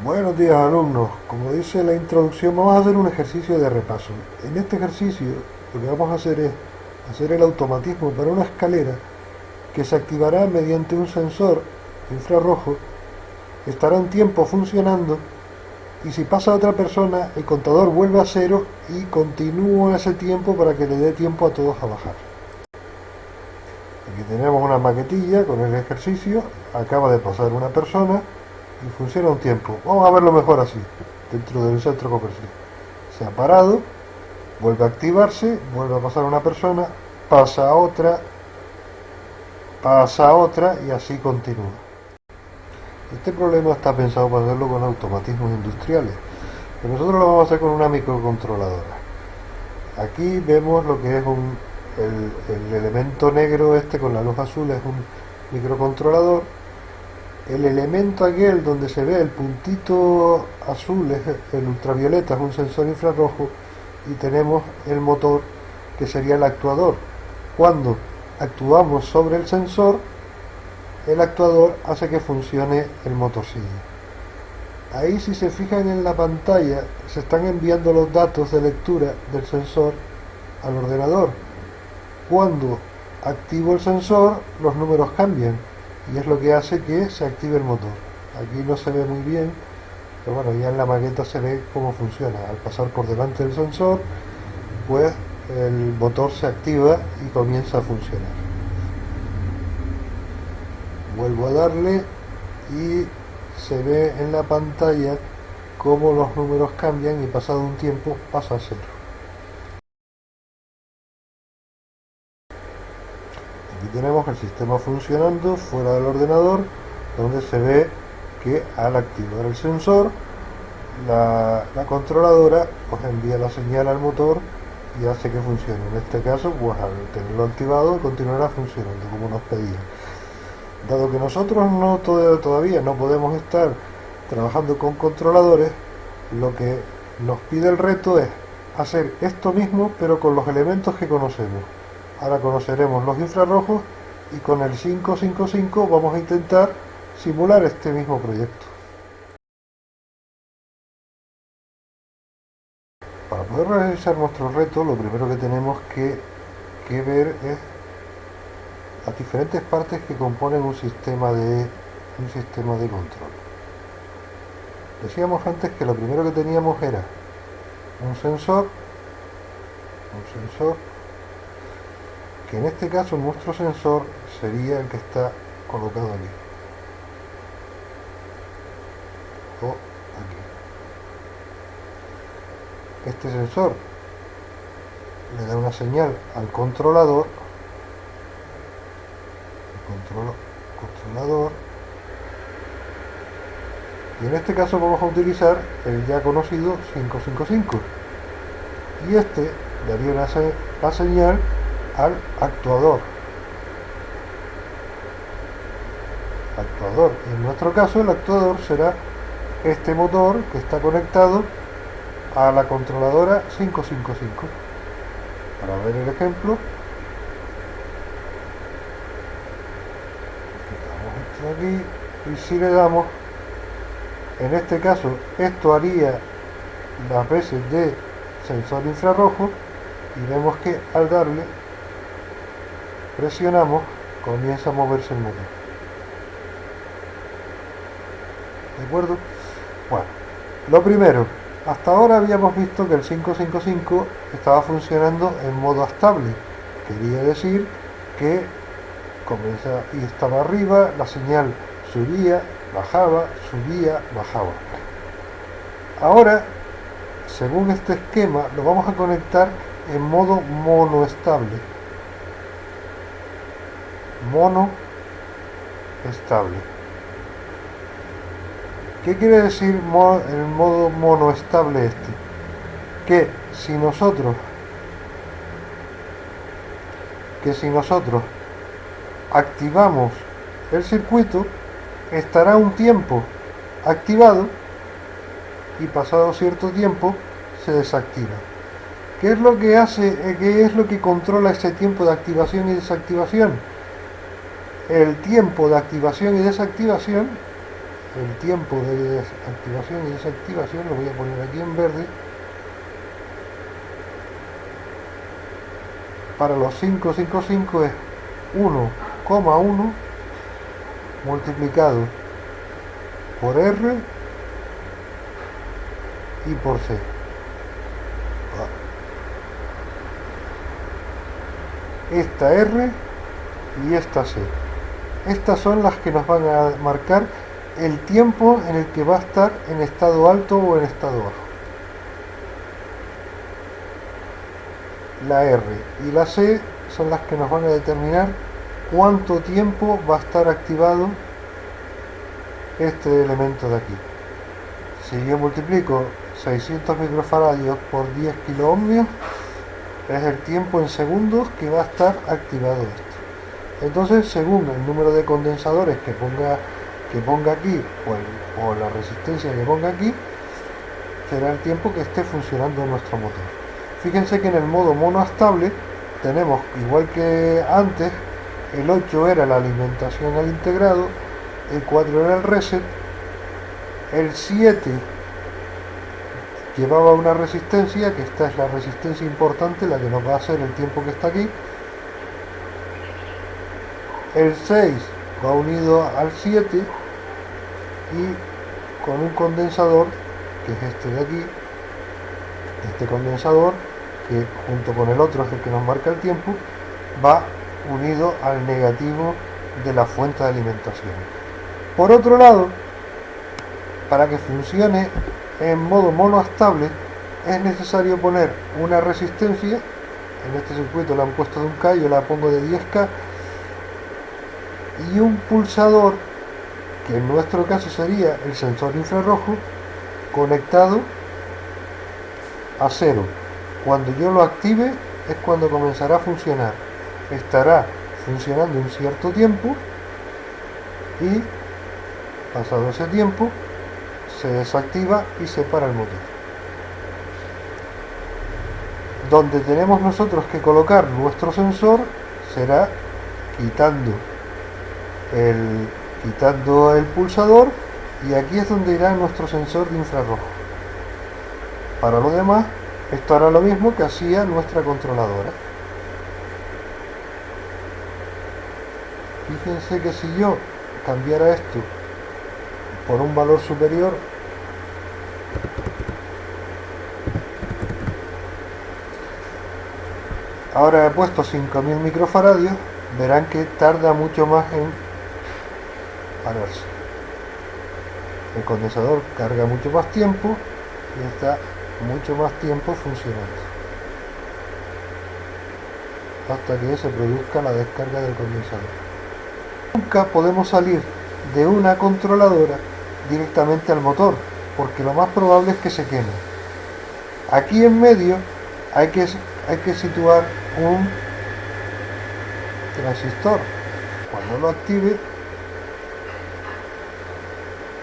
Buenos días, alumnos. Como dice la introducción, vamos a hacer un ejercicio de repaso. En este ejercicio lo que vamos a hacer es hacer el automatismo para una escalera que se activará mediante un sensor infrarrojo, estará un tiempo funcionando y si pasa otra persona el contador vuelve a cero y continúa ese tiempo para que le dé tiempo a todos a bajar. Aquí tenemos una maquetilla con el ejercicio, acaba de pasar una persona y funciona un tiempo. Vamos a verlo mejor así, dentro del centro comercial. Se ha parado, vuelve a activarse, vuelve a pasar una persona, pasa a otra y así continúa. Este problema está pensado para hacerlo con automatismos industriales, pero nosotros lo vamos a hacer con una microcontroladora. Aquí vemos lo que es el elemento negro este con la luz azul es un microcontrolador. El elemento aquel donde se ve el puntito azul es el ultravioleta, es un sensor infrarrojo y tenemos el motor que sería el actuador. Cuando actuamos sobre el sensor, el actuador hace que funcione el motorcillo. Ahí si se fijan en la pantalla se están enviando los datos de lectura del sensor al ordenador. Cuando activo el sensor los números cambian y es lo que hace que se active el motor. Aquí no se ve muy bien, pero bueno, ya en la maqueta se ve cómo funciona. Al pasar por delante del sensor, pues el motor se activa y comienza a funcionar. Vuelvo a darle y se ve en la pantalla cómo los números cambian y pasado un tiempo pasa a cero. Aquí tenemos el sistema funcionando fuera del ordenador, donde se ve que al activar el sensor, la controladora pues envía la señal al motor y hace que funcione. En este caso, pues al tenerlo activado, continuará funcionando como nos pedía. Dado que nosotros todavía no podemos estar trabajando con controladores, lo que nos pide el reto es hacer esto mismo pero con los elementos que conocemos. Ahora conoceremos los infrarrojos y con el 555 vamos a intentar simular este mismo proyecto. Para poder realizar nuestro reto, lo primero que tenemos que ver es las diferentes partes que componen un sistema de control. Decíamos antes que lo primero que teníamos era un sensor, que en este caso nuestro sensor sería el que está colocado aquí, o aquí. Este sensor le da una señal al controlador, y en este caso vamos a utilizar el ya conocido 555 y este daría la señal al actuador. Y en nuestro caso el actuador será este motor que está conectado a la controladora 555. Para ver el ejemplo, quitamos esto de aquí y si le damos, en este caso esto haría las veces de sensor infrarrojo y vemos que al darle presionamos, comienza a moverse el motor. ¿De acuerdo? Bueno, lo primero, hasta ahora habíamos visto que el 555 estaba funcionando en modo estable. Quería decir que comienza y estaba arriba, la señal subía, bajaba, Ahora, según este esquema, lo vamos a conectar en modo monoestable. Monoestable. ¿Qué quiere decir el modo monoestable este? Que si nosotros activamos el circuito, estará un tiempo activado y pasado cierto tiempo se desactiva. ¿Qué es lo que hace, qué es lo que controla ese tiempo de activación y desactivación? El tiempo de activación y desactivación, el tiempo de activación y desactivación, lo voy a poner aquí en verde. Para los 555 es 1,1 multiplicado por R y por C. Esta R y esta C. Estas son las que nos van a marcar el tiempo en el que va a estar en estado alto o en estado bajo. La R y la C son las que nos van a determinar cuánto tiempo va a estar activado este elemento de aquí. Si yo multiplico 600 microfaradios por 10 kiloohmios, es el tiempo en segundos que va a estar activado esto. Entonces, según el número de condensadores que ponga aquí o la resistencia que ponga aquí, será el tiempo que esté funcionando nuestro motor. Fíjense que en el modo monoestable tenemos, igual que antes, el 8 era la alimentación al integrado, el 4 era el reset, el 7 llevaba una resistencia, que esta es la resistencia importante, la que nos va a hacer el tiempo que está aquí. El 6 va unido al 7 y con un condensador, que es este de aquí, este condensador, que junto con el otro es el que nos marca el tiempo, va unido al negativo de la fuente de alimentación. Por otro lado, para que funcione en modo monoestable, es necesario poner una resistencia. En este circuito la han puesto de 1K, yo la pongo de 10K, y un pulsador, que en nuestro caso sería el sensor infrarrojo, conectado a 0. Cuando yo lo active es cuando comenzará a funcionar. Estará funcionando un cierto tiempo y pasado ese tiempo se desactiva y se para el motor. Donde tenemos nosotros que colocar nuestro sensor será quitando el pulsador, y aquí es donde irá nuestro sensor de infrarrojo. Para lo demás, esto hará lo mismo que hacía nuestra controladora. Fíjense que si yo cambiara esto por un valor superior, ahora he puesto 5000 microfaradios, verán que tarda mucho más en pararse. El condensador carga mucho más tiempo y está mucho más tiempo funcionando hasta que se produzca la descarga del condensador. Nunca podemos salir de una controladora directamente al motor, porque lo más probable es que se queme. Aquí en medio hay que situar un transistor. Cuando lo active,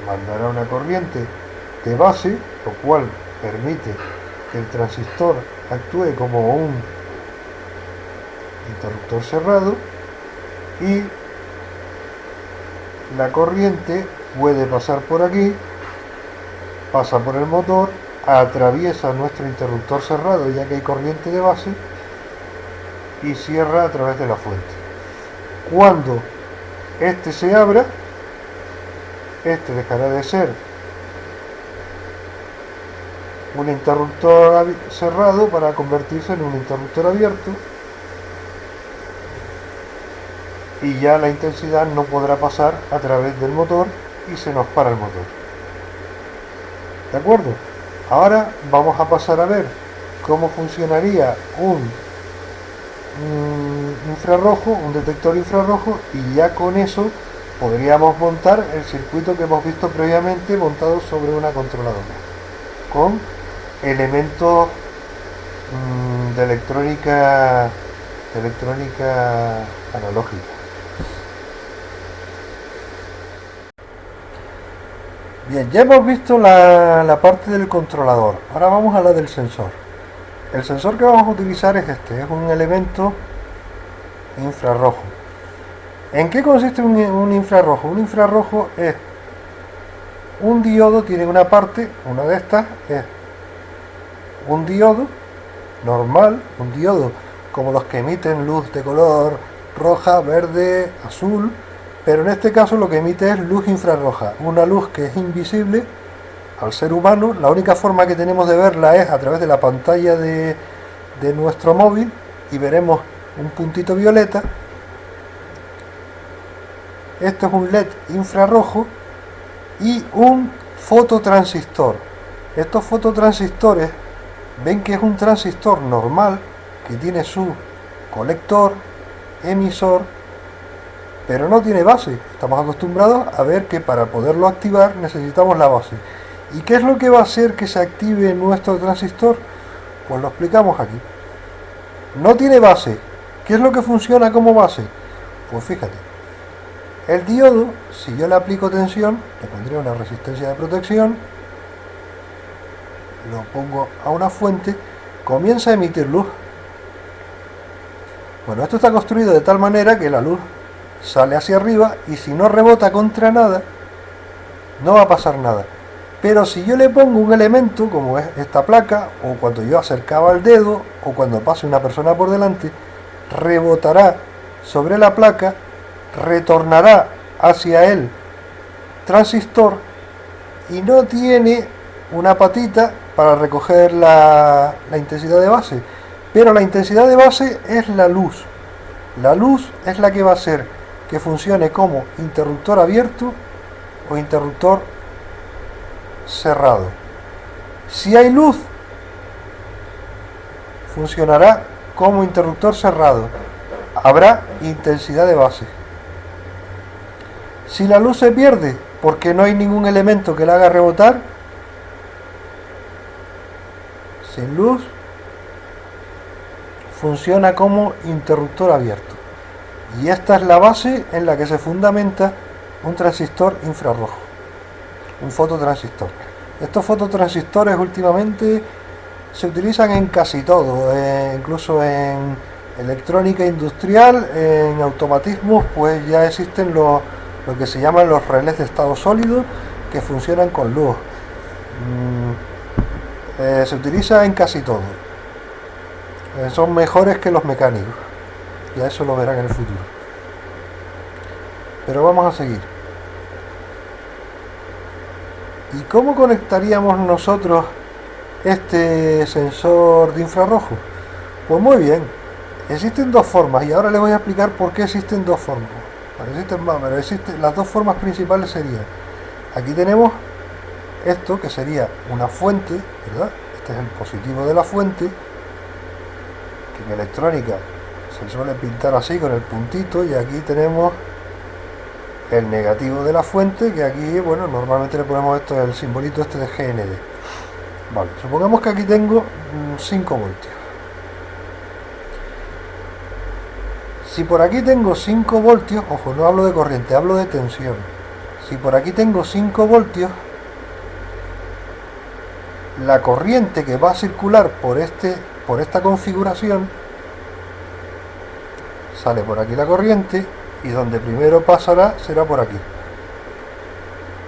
mandará una corriente de base, lo cual permite que el transistor actúe como un interruptor cerrado, y la corriente puede pasar por aquí, pasa por el motor, atraviesa nuestro interruptor cerrado ya que hay corriente de base y cierra a través de la fuente. Cuando este se abra, este dejará de ser un interruptor cerrado para convertirse en un interruptor abierto, y ya la intensidad no podrá pasar a través del motor y se nos para el motor. ¿De acuerdo? Ahora vamos a pasar a ver cómo funcionaría un infrarrojo, un detector infrarrojo, y ya con eso podríamos montar el circuito que hemos visto previamente montado sobre una controladora con elementos de electrónica analógica. Bien, ya hemos visto la parte del controlador. Ahora vamos a la del sensor. El sensor que vamos a utilizar es este, es un elemento infrarrojo. ¿En qué consiste un infrarrojo? Un infrarrojo es Un diodo tiene una parte, una de estas es un diodo normal, un diodo como los que emiten luz de color roja, verde, azul, pero en este caso lo que emite es luz infrarroja, una luz que es invisible al ser humano. La única forma que tenemos de verla es a través de la pantalla de nuestro móvil, y veremos un puntito violeta. Esto es un LED infrarrojo y un fototransistor. Estos fototransistores, ven que es un transistor normal que tiene su colector, emisor, pero no tiene base. Estamos acostumbrados a ver que para poderlo activar necesitamos la base. ¿Y qué es lo que va a hacer que se active nuestro transistor? Pues lo explicamos aquí. No tiene base. ¿Qué es lo que funciona como base? Pues fíjate, el diodo, si yo le aplico tensión, le pondría una resistencia de protección, lo pongo a una fuente, comienza a emitir luz. Bueno, esto está construido de tal manera que la luz sale hacia arriba y si no rebota contra nada, no va a pasar nada. Pero si yo le pongo un elemento como es esta placa, o cuando yo acercaba el dedo, o cuando pase una persona por delante, rebotará sobre la placa, retornará hacia el transistor y no tiene una patita para recoger la intensidad de base. Pero la intensidad de base es la luz. La luz es la que va a hacer que funcione como interruptor abierto o interruptor cerrado. Si hay luz, funcionará como interruptor cerrado. Habrá intensidad de base. Si la luz se pierde porque no hay ningún elemento que la haga rebotar, sin luz, funciona como interruptor abierto. Y esta es la base en la que se fundamenta un transistor infrarrojo, un fototransistor. Estos fototransistores últimamente se utilizan en casi todo, incluso en electrónica industrial, en automatismos, pues ya existen lo que se llaman los relés de estado sólido, que funcionan con luz. Se utiliza en casi todo. Son mejores que los mecánicos. Ya eso lo verán en el futuro. Pero vamos a seguir. ¿Y cómo conectaríamos nosotros este sensor de infrarrojo? Pues muy bien. Existen dos formas, y ahora les voy a explicar por qué existen dos formas. Bueno, existen más, pero las dos formas principales serían: aquí tenemos esto, que sería una fuente, ¿verdad? Este es el positivo de la fuente, que en electrónica se suele pintar así con el puntito, y aquí tenemos el negativo de la fuente, que aquí, bueno, normalmente le ponemos esto, el simbolito este de GND. Vale, supongamos que aquí tengo 5 voltios. Si por aquí tengo 5 voltios, ojo, no hablo de corriente, hablo de tensión. Si por aquí tengo 5 voltios, la corriente que va a circular por esta configuración, sale por aquí la corriente, y donde primero pasará será por aquí.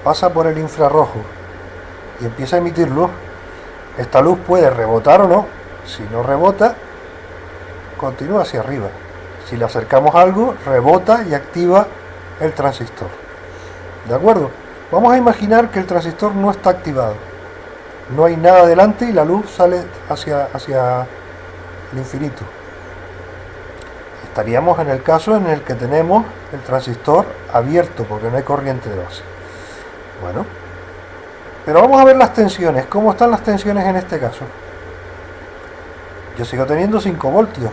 Pasa por el infrarrojo y empieza a emitir luz. Esta luz puede rebotar o no. Si no rebota, continúa hacia arriba. Si le acercamos algo, rebota y activa el transistor. ¿De acuerdo? Vamos a imaginar que el transistor no está activado. No hay nada delante y la luz sale hacia el infinito. Estaríamos en el caso en el que tenemos el transistor abierto porque no hay corriente de base. Bueno, pero vamos a ver las tensiones. ¿Cómo están las tensiones en este caso? Yo sigo teniendo 5 voltios.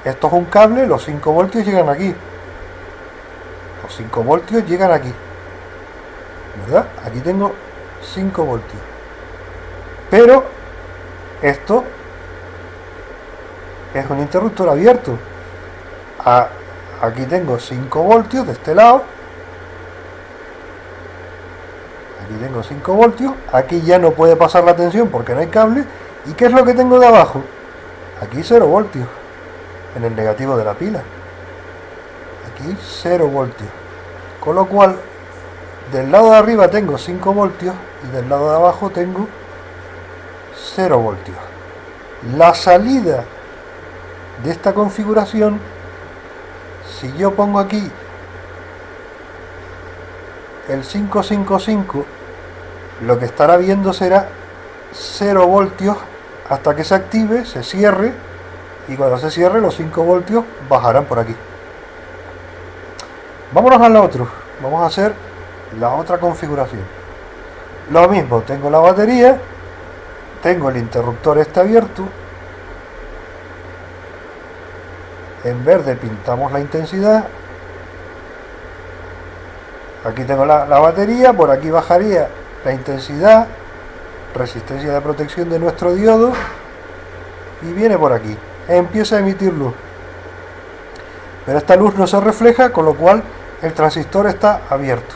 Esto es un cable, los 5 voltios llegan aquí. Los 5 voltios llegan aquí. ¿Verdad? Aquí tengo 5 voltios. Pero esto es un interruptor abierto. Aquí tengo 5 voltios de este lado. Aquí tengo 5 voltios. Aquí ya no puede pasar la tensión porque no hay cable. ¿Y qué es lo que tengo de abajo? Aquí 0 voltios. En el negativo de la pila. Aquí 0 voltios. Con lo cual del lado de arriba tengo 5 voltios y del lado de abajo tengo 0 voltios. La salida de esta configuración, si yo pongo aquí el 555, lo que estará viendo será 0 voltios hasta que se active, se cierre, y cuando se cierre los 5 voltios bajarán por aquí. Vámonos al otro, vamos a hacer la otra configuración. Lo mismo, tengo la batería, tengo el interruptor este abierto, en verde pintamos la intensidad, aquí tengo la batería, por aquí bajaría la intensidad, resistencia de protección de nuestro diodo, y viene por aquí, empieza a emitir luz, pero esta luz no se refleja, con lo cual el transistor está abierto.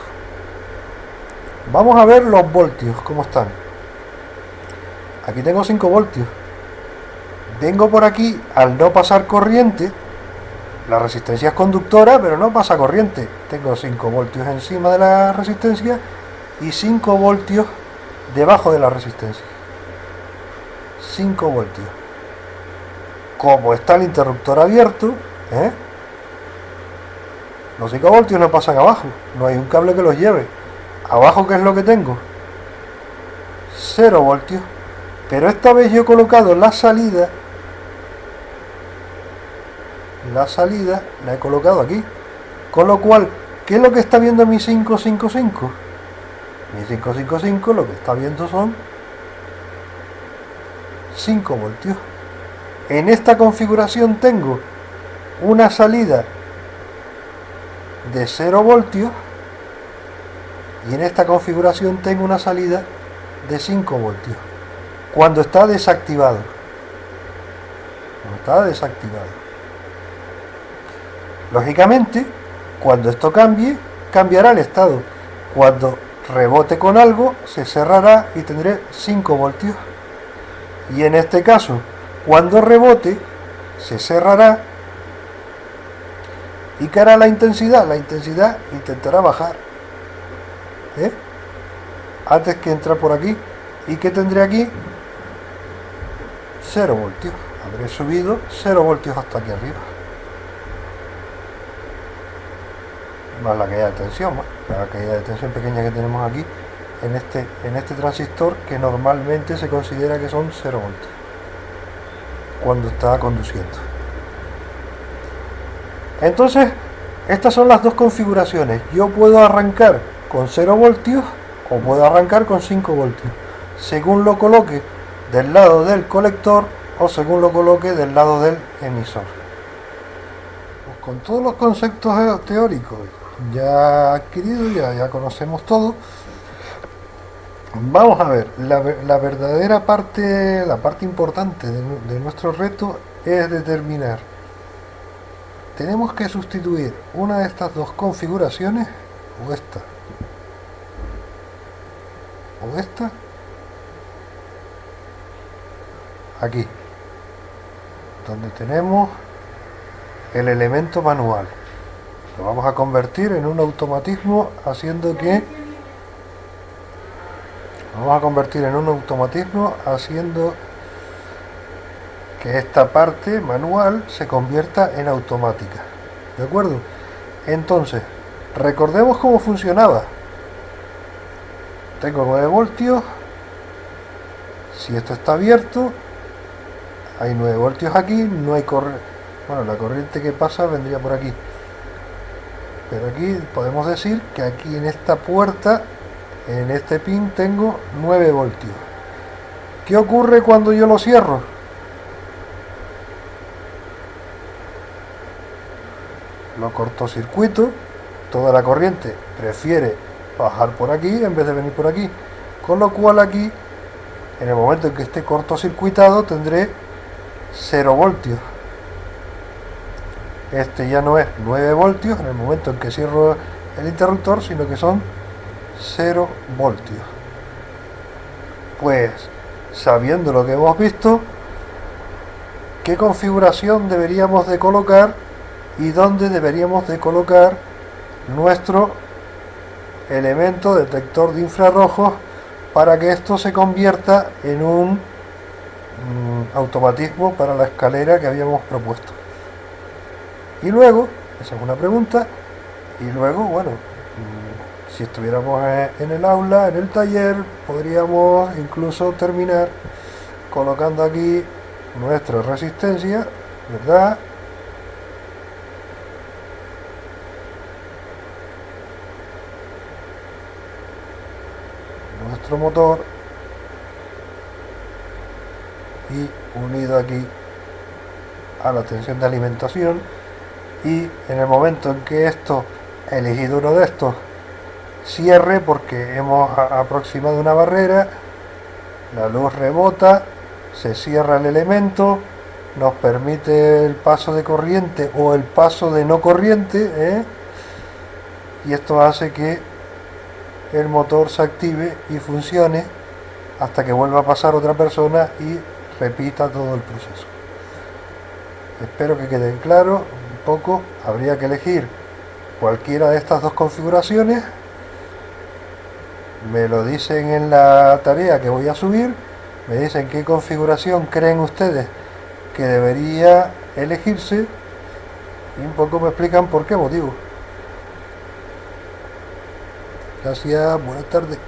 Vamos a ver los voltios, cómo están. Aquí tengo 5 voltios. Vengo por aquí, al no pasar corriente, la resistencia es conductora, pero no pasa corriente. Tengo 5 voltios encima de la resistencia y 5 voltios debajo de la resistencia. 5 voltios. Como está el interruptor abierto, los 5 voltios no pasan abajo. No hay un cable que los lleve. Abajo, ¿qué es lo que tengo? 0 voltios. Pero esta vez yo he colocado la salida la he colocado aquí, con lo cual, ¿qué es lo que está viendo mi 555? Mi 555 lo que está viendo son 5 voltios. En esta configuración tengo una salida de 0 voltios y en esta configuración tengo una salida de 5 voltios cuando está desactivado. Lógicamente, cuando esto cambie, cambiará el estado. Cuando rebote con algo, se cerrará y tendré 5 voltios. Y en este caso, cuando rebote, se cerrará. ¿Y qué hará la intensidad? La intensidad intentará bajar. Antes que entrar por aquí. ¿Y qué tendré aquí? 0 voltios. Habré subido 0 voltios hasta aquí arriba. Más la caída de tensión, la caída de tensión pequeña que tenemos aquí en este transistor, que normalmente se considera que son 0 voltios cuando está conduciendo. Entonces, estas son las dos configuraciones. Yo puedo arrancar con 0 voltios o puedo arrancar con 5 voltios, según lo coloque del lado del colector o según lo coloque del lado del emisor. Pues con todos los conceptos teóricos ya adquiridos, ya conocemos todo. Vamos a ver, la verdadera parte, la parte importante de nuestro reto es determinar. Tenemos que sustituir una de estas dos configuraciones, o esta, aquí, donde tenemos el elemento manual. Lo vamos a convertir en un automatismo haciendo que esta parte manual se convierta en automática. ¿De acuerdo? Entonces, recordemos cómo funcionaba. Tengo 9 voltios. Si esto está abierto, hay 9 voltios aquí, no hay corriente. Bueno, la corriente que pasa vendría por aquí. Pero aquí podemos decir que aquí en esta puerta, en este pin, tengo 9 voltios. ¿Qué ocurre cuando yo lo cierro? Lo cortocircuito, toda la corriente prefiere bajar por aquí en vez de venir por aquí. Con lo cual aquí, en el momento en que esté cortocircuitado, tendré 0 voltios. Este ya no es 9 voltios en el momento en que cierro el interruptor, sino que son 0 voltios. Pues, sabiendo lo que hemos visto, ¿qué configuración deberíamos de colocar y dónde deberíamos de colocar nuestro elemento detector de infrarrojos para que esto se convierta en un automatismo para la escalera que habíamos propuesto. Y luego, esa es una pregunta, y luego, bueno, si estuviéramos en el aula, en el taller, podríamos incluso terminar colocando aquí nuestra resistencia, ¿verdad? Nuestro motor y unido aquí a la tensión de alimentación, y en el momento en que esto, he elegido uno de estos, cierre porque hemos aproximado una barrera, la luz rebota, se cierra el elemento, nos permite el paso de corriente o el paso de no corriente, y esto hace que el motor se active y funcione hasta que vuelva a pasar otra persona y repita todo el proceso. Espero que quede claro un poco. Habría que elegir cualquiera de estas dos configuraciones. Me lo dicen en la tarea que voy a subir, me dicen qué configuración creen ustedes que debería elegirse y un poco me explican por qué motivo. Gracias, buenas tardes.